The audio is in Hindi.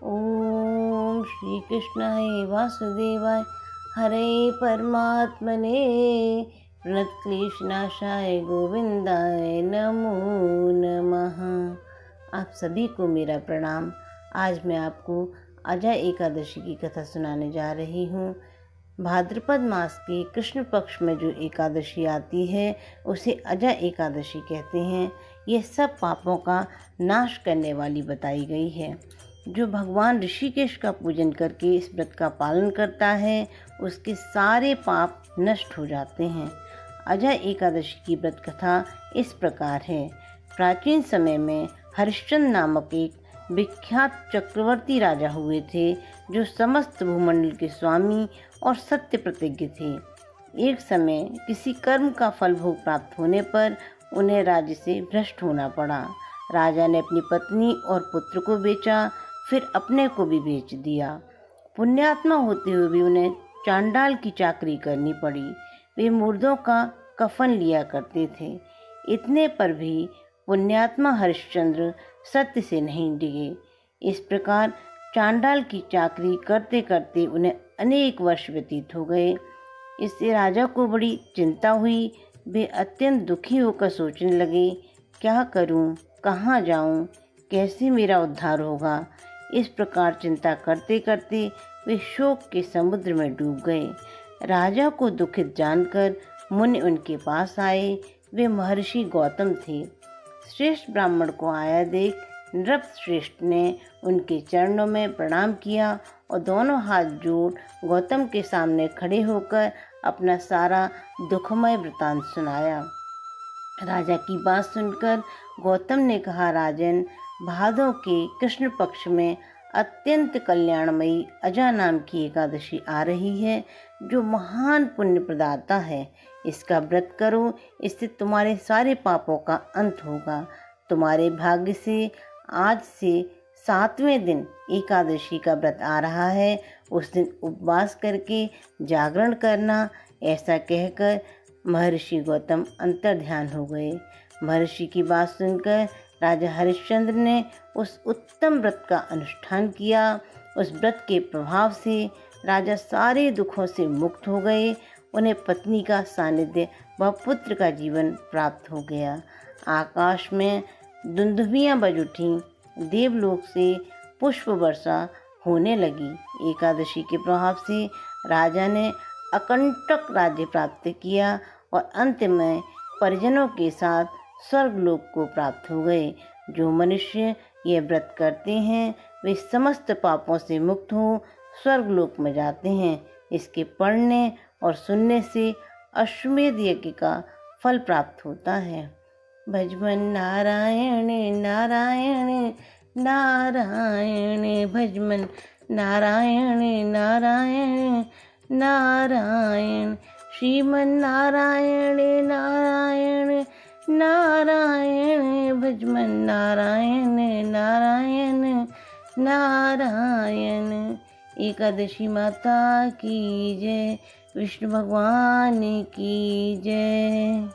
ओम श्री कृष्णाय वासुदेवाय हरे परमात्मने प्रणतक्लेशनाशाय गोविंदाय नमो नमः। आप सभी को मेरा प्रणाम। आज मैं आपको अजय एकादशी की कथा सुनाने जा रही हूँ। भाद्रपद मास के कृष्ण पक्ष में जो एकादशी आती है उसे अजय एकादशी कहते हैं। यह सब पापों का नाश करने वाली बताई गई है। जो भगवान ऋषिकेश का पूजन करके इस व्रत का पालन करता है उसके सारे पाप नष्ट हो जाते हैं। अजय एकादशी की व्रत कथा इस प्रकार है। प्राचीन समय में हरिश्चंद्र नामक एक विख्यात चक्रवर्ती राजा हुए थे जो समस्त भूमंडल के स्वामी और सत्य प्रतिज्ञ थे। एक समय किसी कर्म का फल भोग प्राप्त होने पर उन्हें राज्य से भ्रष्ट होना पड़ा। राजा ने अपनी पत्नी और पुत्र को बेचा, फिर अपने को भी बेच दिया। पुण्यात्मा होते हुए भी उन्हें चांडाल की चाकरी करनी पड़ी। वे मुर्दों का कफन लिया करते थे। इतने पर भी पुण्यात्मा हरिश्चंद्र सत्य से नहीं डिगे। इस प्रकार चांडाल की चाकरी करते करते उन्हें अनेक वर्ष व्यतीत हो गए। इससे राजा को बड़ी चिंता हुई। वे अत्यंत दुखी होकर सोचने लगे, क्या करूं, कहाँ जाऊं, कैसे मेरा उद्धार होगा। इस प्रकार चिंता करते करते वे शोक के समुद्र में डूब गए। राजा को दुखित जानकर मुनि उनके पास आए। वे महर्षि गौतम थे। श्रेष्ठ ब्राह्मण को आया देख नृपश्रेष्ठ ने उनके चरणों में प्रणाम किया और दोनों हाथ जोड़ गौतम के सामने खड़े होकर अपना सारा दुखमय वृतांत सुनाया। राजा की बात सुनकर गौतम ने कहा, राजन, भादों के कृष्ण पक्ष में अत्यंत कल्याणमयी अजा नाम की एकादशी आ रही है जो महान पुण्य प्रदाता है। इसका व्रत करो, इससे तुम्हारे सारे पापों का अंत होगा। तुम्हारे भाग्य से आज से 7वें दिन एकादशी का व्रत आ रहा है। उस दिन उपवास करके जागरण करना। ऐसा कहकर महर्षि गौतम अंतर्ध्यान हो गए। महर्षि की बात सुनकर राजा हरिश्चंद्र ने उस उत्तम व्रत का अनुष्ठान किया। उस व्रत के प्रभाव से राजा सारे दुखों से मुक्त हो गए। उन्हें पत्नी का सानिध्य व पुत्र का जीवन प्राप्त हो गया। आकाश में दुंदुभियां बज उठीं। देवलोक से पुष्प वर्षा होने लगी। एकादशी के प्रभाव से राजा ने अकंटक राज्य प्राप्त किया और अंत में परिजनों के साथ स्वर्गलोक को प्राप्त हो गए। जो मनुष्य ये व्रत करते हैं वे समस्त पापों से मुक्त हो स्वर्गलोक में जाते हैं। इसके पढ़ने और सुनने से अश्वमेध यज्ञ का फल प्राप्त होता है। भजमन नारायण नारायण नारायण, भजमन नारायण नारायण नारायण, श्रीमन नारायण नारायण नारायण, भजमन नारायण नारायण नारायण। एकादशी माता की जय, विष्णु भगवान की जय।